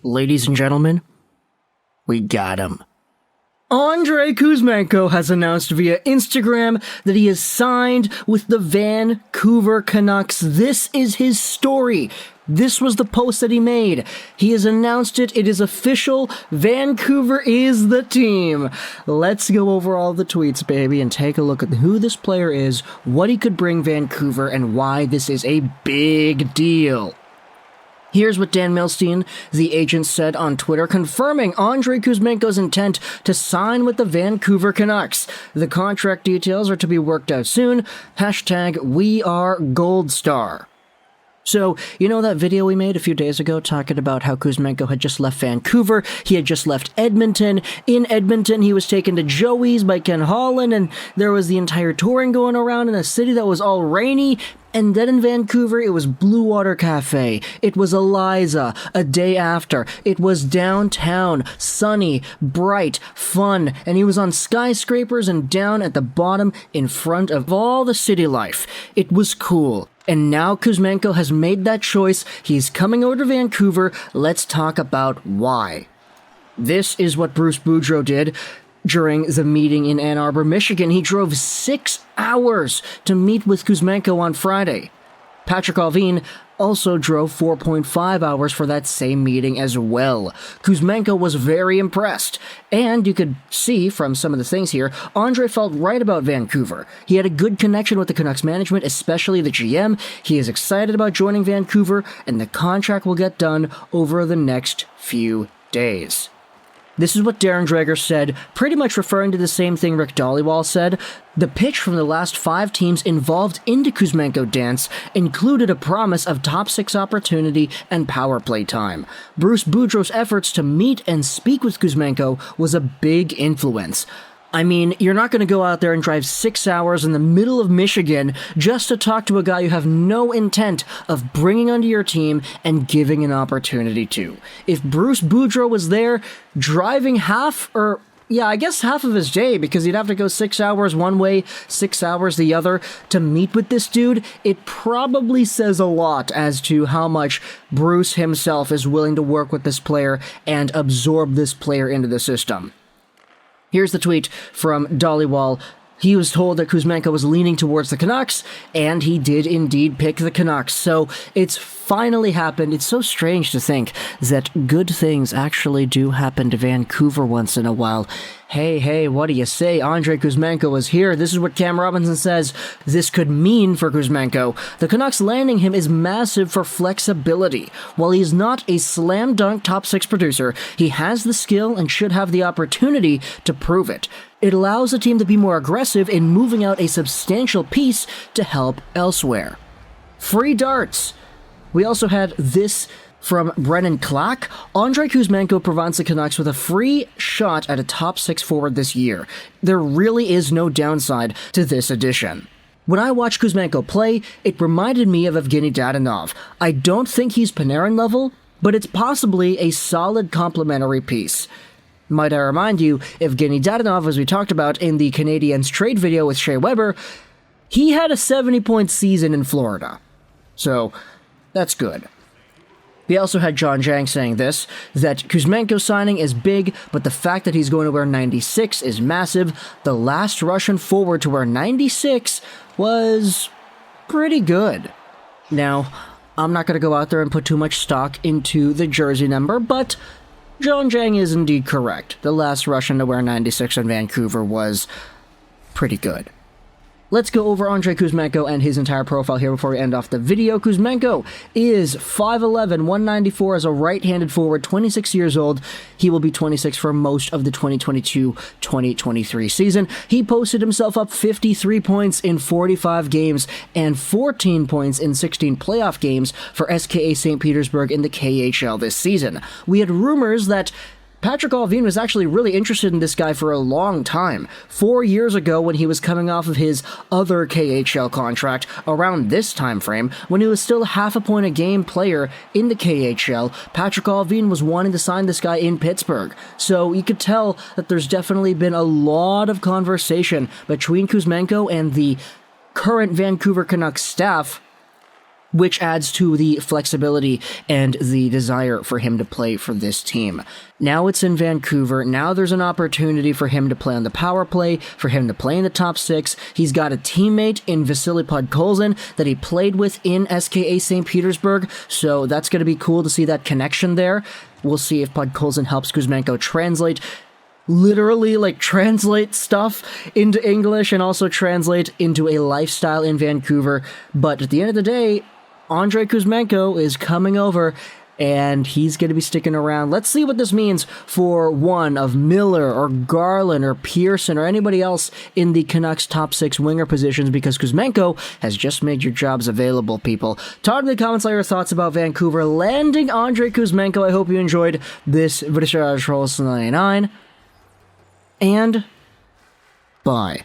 Ladies and gentlemen, we got him. Andrei Kuzmenko has announced via Instagram that he has signed with the Vancouver Canucks. This is his story. This was the post that he made. He has announced it. It is official. Vancouver is the team. Let's go over all the tweets, baby, and take a look at who this player is, what he could bring Vancouver, and why this is a big deal. Here's what Dan Milstein, the agent, said on Twitter, confirming Andrei Kuzmenko's intent to sign with the Vancouver Canucks. The contract details are to be worked out soon. #WeAreGoldStar. So, you know that video we made a few days ago talking about how Kuzmenko had just left Vancouver, he had just left Edmonton. In Edmonton, he was taken to Joey's by Ken Holland, and there was the entire touring going around in a city that was all rainy. And then in Vancouver, it was Blue Water Cafe. It was Eliza, a day after. It was downtown, sunny, bright, fun, and he was on skyscrapers and down at the bottom in front of all the city life. It was cool. And now Kuzmenko has made that choice. He's coming over to Vancouver. Let's talk about why. This is what Bruce Boudreau did during the meeting in Ann Arbor, Michigan. He drove 6 hours to meet with Kuzmenko on Friday. Patrick Allvin also drove 4.5 hours for that same meeting as well. Kuzmenko was very impressed, and you could see from some of the things here, Andrei felt right about Vancouver. He had a good connection with the Canucks management, especially the GM. He is excited about joining Vancouver, and the contract will get done over the next few days. This is what Darren Dreger said, pretty much referring to the same thing Rick Dhaliwal said. The pitch from the last 5 teams involved in the Kuzmenko dance included a promise of top 6 opportunity and power play time. Bruce Boudreau's efforts to meet and speak with Kuzmenko was a big influence. I mean, you're not going to go out there and drive 6 hours in the middle of Michigan just to talk to a guy you have no intent of bringing onto your team and giving an opportunity to. If Bruce Boudreau was there, driving half of his day, because he'd have to go 6 hours one way, 6 hours the other, to meet with this dude, it probably says a lot as to how much Bruce himself is willing to work with this player and absorb this player into the system. Here's the tweet from Dhaliwal. He was told that Kuzmenko was leaning towards the Canucks, and he did indeed pick the Canucks. So it's finally happened. It's so strange to think that good things actually do happen to Vancouver once in a while. Hey, what do you say? Andrei Kuzmenko is here. This is what Cam Robinson says this could mean for Kuzmenko. The Canucks landing him is massive for flexibility. While he's not a slam dunk top 6 producer, he has the skill and should have the opportunity to prove it. It allows the team to be more aggressive in moving out a substantial piece to help elsewhere. Free darts. We also had this from Brennan Clarke. Andrei Kuzmenko provides the Canucks with a free shot at a top 6 forward this year. There really is no downside to this addition. When I watched Kuzmenko play, it reminded me of Evgeny Dadonov. I don't think he's Panarin level, but it's possibly a solid complementary piece. Might I remind you, Evgeny Dadonov, as we talked about in the Canadiens trade video with Shea Weber, he had a 70-point season in Florida. So, that's good. We also had John Jang saying this, that Kuzmenko signing is big, but the fact that he's going to wear 96 is massive. The last Russian forward to wear 96 was pretty good. Now, I'm not going to go out there and put too much stock into the jersey number, but John Jang is indeed correct. The last Russian to wear 96 in Vancouver was pretty good. Let's go over Andrei Kuzmenko and his entire profile here before we end off the video. Kuzmenko is 5'11", 194 as a right-handed forward, 26 years old. He will be 26 for most of the 2022-2023 season. He posted himself up 53 points in 45 games and 14 points in 16 playoff games for SKA St. Petersburg in the KHL this season. We had rumors that Patrick Allvin was actually really interested in this guy for a long time. 4 years ago, when he was coming off of his other KHL contract, around this time frame, when he was still half a point a game player in the KHL, Patrick Allvin was wanting to sign this guy in Pittsburgh. So you could tell that there's definitely been a lot of conversation between Kuzmenko and the current Vancouver Canucks staff which adds to the flexibility and the desire for him to play for this team. Now it's in Vancouver. Now there's an opportunity for him to play on the power play, for him to play in the top six. He's got a teammate in Vasily Podkolzin that he played with in SKA St. Petersburg, so that's going to be cool to see that connection there. We'll see if Podkolzin helps Kuzmenko translate stuff into English and also translate into a lifestyle in Vancouver. But at the end of the day, Andrei Kuzmenko is coming over, and he's going to be sticking around. Let's see what this means for one of Miller or Garland or Pearson or anybody else in the Canucks top six winger positions, because Kuzmenko has just made your jobs available, people. Talk in the comments all your thoughts about Vancouver landing Andrei Kuzmenko. I hope you enjoyed this British Rolls 99. And bye.